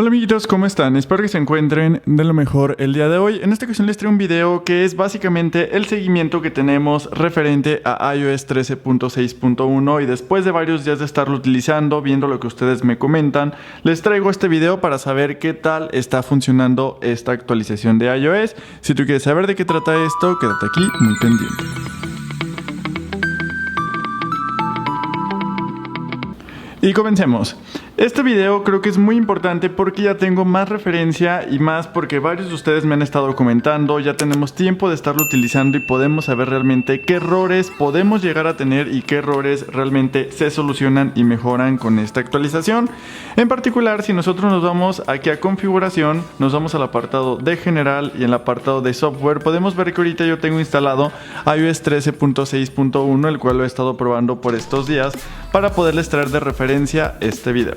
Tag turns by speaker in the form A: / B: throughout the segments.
A: Hola amiguitos, ¿cómo están? Espero que se encuentren de lo mejor el día de hoy. En esta ocasión les traigo un video que es básicamente el seguimiento que tenemos referente a iOS 13.6.1 y después de varios días de estarlo utilizando, viendo lo que ustedes me comentan, les traigo este video para saber qué tal está funcionando esta actualización de iOS. Si tú quieres saber de qué trata esto, quédate aquí muy pendiente. Y comencemos. Este video creo que es muy importante porque ya tengo más referencia y más porque varios de ustedes me han estado comentando, ya tenemos tiempo de estarlo utilizando y podemos saber realmente qué errores podemos llegar a tener y qué errores realmente se solucionan y mejoran con esta actualización. En particular, si nosotros nos vamos aquí a configuración, nos vamos al apartado de general y en el apartado de software, podemos ver que ahorita yo tengo instalado iOS 13.6.1, el cual lo he estado probando por estos días para poderles traer de referencia este video.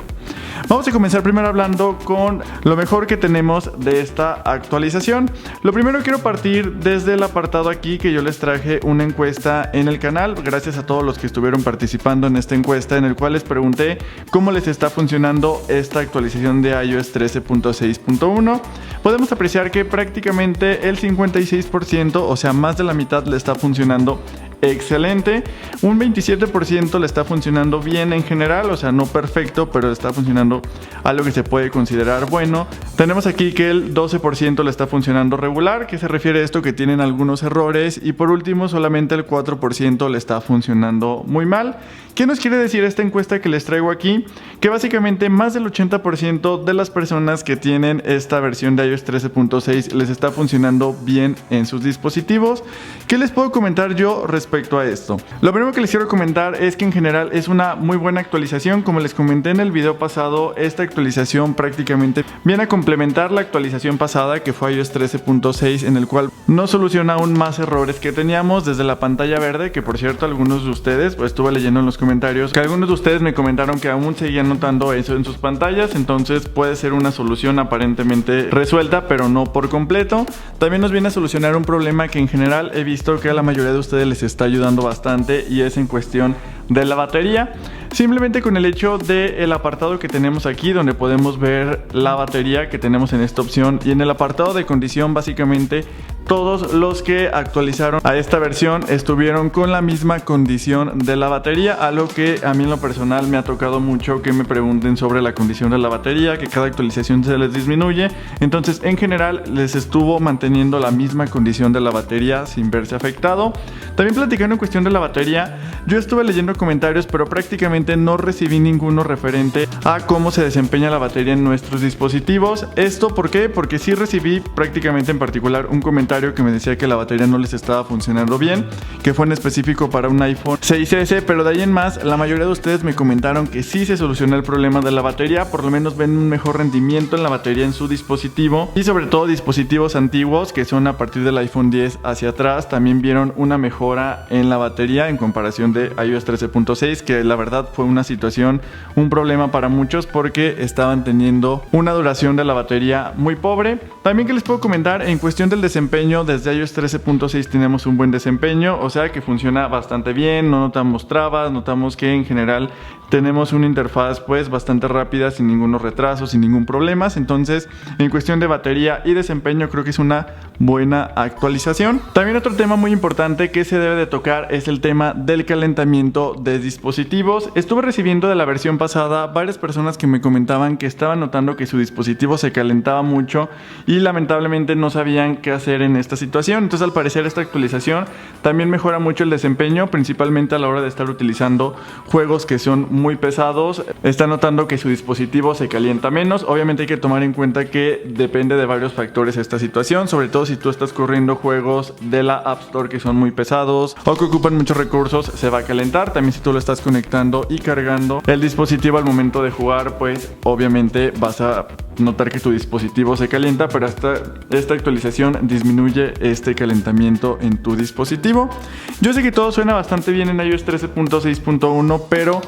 A: Vamos a comenzar primero hablando con lo mejor que tenemos de esta actualización. Lo primero quiero partir desde el apartado aquí que yo les traje una encuesta en el canal. Gracias a todos los que estuvieron participando en esta encuesta en el cual les pregunté cómo les está funcionando esta actualización de iOS 13.6.1. Podemos apreciar que prácticamente el 56%, o sea más de la mitad, le está funcionando excelente. Un 27% le está funcionando bien en general, o sea no perfecto, pero está funcionando a lo que se puede considerar bueno. Tenemos aquí que el 12% le está funcionando regular, que se refiere a esto que tienen algunos errores, y por último solamente el 4% le está funcionando muy mal. ¿Qué nos quiere decir esta encuesta que les traigo aquí? Que básicamente más del 80% de las personas que tienen esta versión de iOS 13.6 les está funcionando bien en sus dispositivos. ¿Qué les puedo comentar yo respecto a esto? Lo primero que les quiero comentar es que en general es una muy buena actualización. Como les comenté en el video pasado, esta actualización prácticamente viene a complementar la actualización pasada que fue iOS 13.6, en el cual nos soluciona aún más errores que teníamos desde la pantalla verde, que por cierto algunos de ustedes, pues estuve leyendo en los comentarios que algunos de ustedes me comentaron que aún seguían notando eso en sus pantallas, entonces puede ser una solución aparentemente resuelta pero no por completo. También nos viene a solucionar un problema que en general he visto que a la mayoría de ustedes les está ayudando bastante, y es en cuestión de la batería. Simplemente con el hecho del apartado que tenemos aquí, donde podemos ver la batería que tenemos en esta opción, y en el apartado de condición básicamente todos los que actualizaron a esta versión estuvieron con la misma condición de la batería, algo que a mí en lo personal me ha tocado mucho que me pregunten sobre la condición de la batería, que cada actualización se les disminuye. Entonces en general les estuvo manteniendo la misma condición de la batería sin verse afectado. También platicando en cuestión de la batería, yo estuve leyendo comentarios pero prácticamente no recibí ninguno referente a cómo se desempeña la batería en nuestros dispositivos. ¿Esto por qué? Porque sí recibí prácticamente en particular un comentario que me decía que la batería no les estaba funcionando bien, que fue en específico para un iPhone 6S, pero de ahí en más la mayoría de ustedes me comentaron que sí se solucionó el problema de la batería, por lo menos ven un mejor rendimiento en la batería en su dispositivo, y sobre todo dispositivos antiguos que son a partir del iPhone 10 hacia atrás también vieron una mejora en la batería en comparación de iOS 13.6, que la verdad fue una situación, un problema para muchos porque estaban teniendo una duración de la batería muy pobre. También que les puedo comentar en cuestión del desempeño, desde iOS 13.6 tenemos un buen desempeño, o sea que funciona bastante bien, no notamos trabas, notamos que en general tenemos una interfaz pues bastante rápida, sin ningunos retrasos, sin ningún problema. Entonces en cuestión de batería y desempeño creo que es una buena actualización. También otro tema muy importante que se debe de tocar es el tema del calentamiento de dispositivos. Estuve recibiendo de la versión pasada varias personas que me comentaban que estaban notando que su dispositivo se calentaba mucho y lamentablemente no sabían qué hacer en esta situación. Entonces al parecer esta actualización también mejora mucho el desempeño, principalmente a la hora de estar utilizando juegos que son muy pesados. Está notando que su dispositivo se calienta menos. Obviamente hay que tomar en cuenta que depende de varios factores esta situación, sobre todo si tú estás corriendo juegos de la App Store que son muy pesados o que ocupan muchos recursos, se va a calentar. También si tú lo estás conectando y cargando el dispositivo al momento de jugar, pues obviamente vas a notar que tu dispositivo se calienta, pero esta actualización disminuye este calentamiento en tu dispositivo. Yo sé que todo suena bastante bien en iOS 13.6.1, pero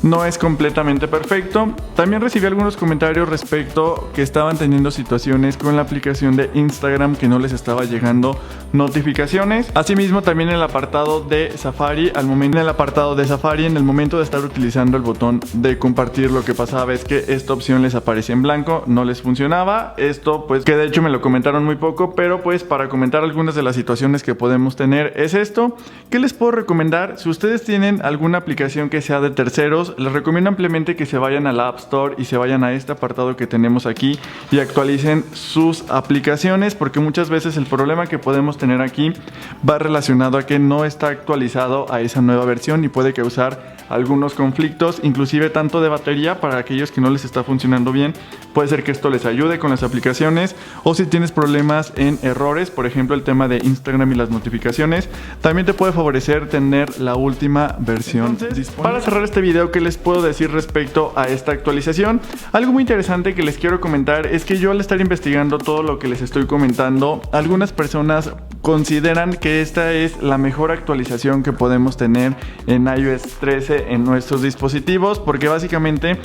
A: no es completamente perfecto. También recibí algunos comentarios respecto que estaban teniendo situaciones con la aplicación de Instagram que no les estaba llegando notificaciones. Asimismo, también en el apartado de Safari, en el momento de estar utilizando el botón de compartir, lo que pasaba es que esta opción les aparecía en blanco, no les funcionaba. Esto pues que de hecho me lo comentaron muy poco, pero pues para comentar algunas de las situaciones que podemos tener es esto. ¿Qué les puedo recomendar? Si ustedes tienen alguna aplicación que sea de terceros, les recomiendo ampliamente que se vayan a la App Store y se vayan a este apartado que tenemos aquí y actualicen sus aplicaciones, porque muchas veces el problema que podemos tener aquí va relacionado a que no está actualizado a esa nueva versión y puede causar algunos conflictos, inclusive tanto de batería. Para aquellos que no les está funcionando bien, puede ser que esto les ayude con las aplicaciones, o si tienes problemas en errores, por ejemplo el tema de Instagram y las notificaciones, también te puede favorecer tener la última versión disponible. Para cerrar este video, ¿qué les puedo decir respecto a esta actualización? Algo muy interesante que les quiero comentar es que yo, al estar investigando todo lo que les estoy comentando, algunas personas consideran que esta es la mejor actualización que podemos tener en iOS 13 en nuestros dispositivos, porque básicamente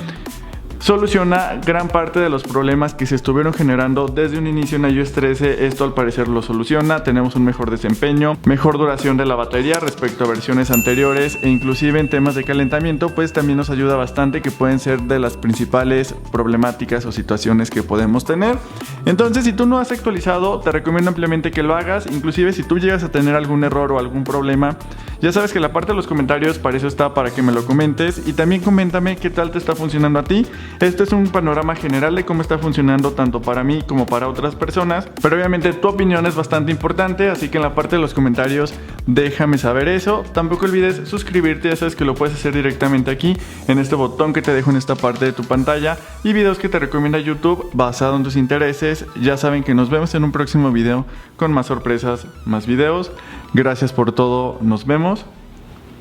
A: soluciona gran parte de los problemas que se estuvieron generando desde un inicio en iOS 13. Esto al parecer lo soluciona. Tenemos un mejor desempeño, mejor duración de la batería respecto a versiones anteriores, e inclusive en temas de calentamiento pues también nos ayuda bastante, que pueden ser de las principales problemáticas o situaciones que podemos tener. Entonces, si tú no has actualizado, te recomiendo ampliamente que lo hagas. Inclusive si tú llegas a tener algún error o algún problema, ya sabes que la parte de los comentarios para eso está, para que me lo comentes, y también coméntame qué tal te está funcionando a ti. Este es un panorama general de cómo está funcionando tanto para mí como para otras personas, pero obviamente tu opinión es bastante importante, así que en la parte de los comentarios déjame saber eso. Tampoco olvides suscribirte, ya sabes que lo puedes hacer directamente aquí en este botón que te dejo en esta parte de tu pantalla, y videos que te recomienda YouTube basado en tus intereses. Ya saben que nos vemos en un próximo video con más sorpresas, más videos. Gracias por todo, nos vemos,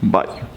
A: bye.